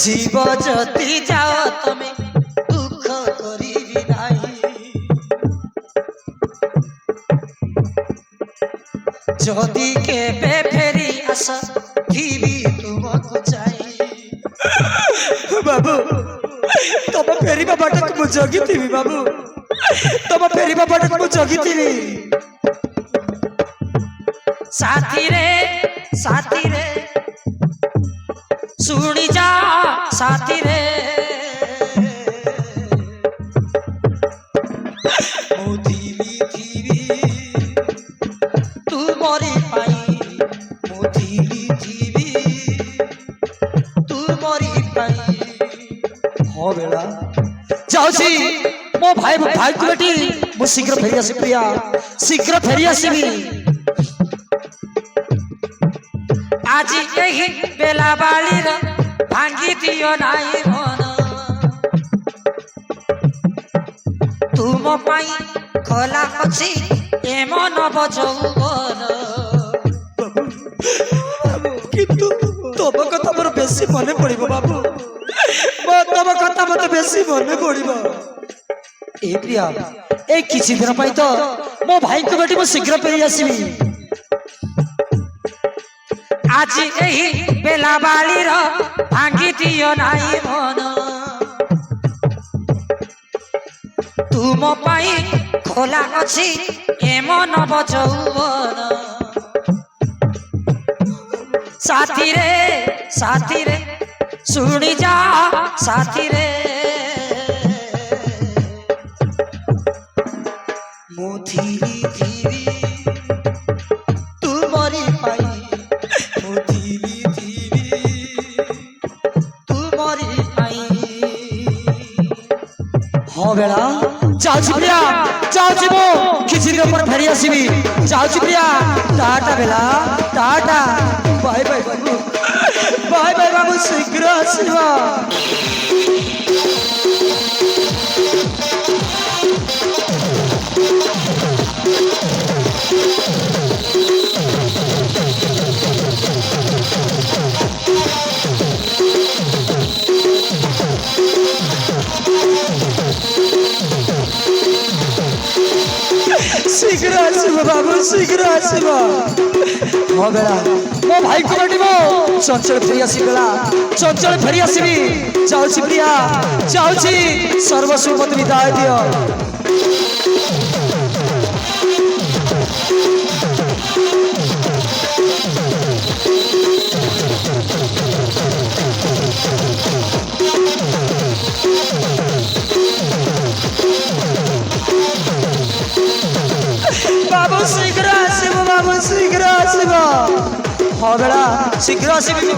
जीव जदि जाओ तमे दुख करिबि नाही जदि केबे फेरी आस घिबि तुमको चाहि बाबू तुम फेरिबा बाटक मु जगिथिबि बाबू तुम फेरिबा बाटक मु जगिथिबि साथी रे सुनी जा साथी रे मोदिली थीवी तू मोरी पाई मोदिली थीवी तू मोरी पाई हो बेला जाउसी मो भाई को बेटी मु शीघ्र फेरी आसी प्रिया शीघ्र फेरी आसीबी आज यही बेला बाली भांगी दियो नाई मन तुम पाई खोला अछि ए मन बजौवन किंतु तब कथा मोर बेसी मने पड़िबो बाबू तब कथा मते बेसी मने पड़िबो ए प्रिया ए किछि दिन पाई तो मो भाई को बेटी मो शीघ्र फेरी आसीबी आज यही बेला बाली भांगी दियो नाई मन तुम पाई खोला अछि ए मन बजौवन साथी रे सुनी जा साथी रे मोथिली थीवी तू मरी पाई हाँ बेला जाऊँ प्रिया जाऊँ मो किसी दिन पर फेरी आसबि जाऊँ प्रिया टाटा बेला टाटा बाय बाय बाबू बाय बाय बाबू शीघ्र आसवा शीघ्र आसवा बाबू शीघ्र आसवा हाँ बेला मो भाई को बेटी मो चंचल फेरी आसी बेला चंचल फेरी आसबि जाऊँ प्रिया जाऊँ सर्वसुमत विदाय दियो बाबू शीघ्र आसबो बाबू शीघ्र आसबो हाँ बेला शीघ्र आसबि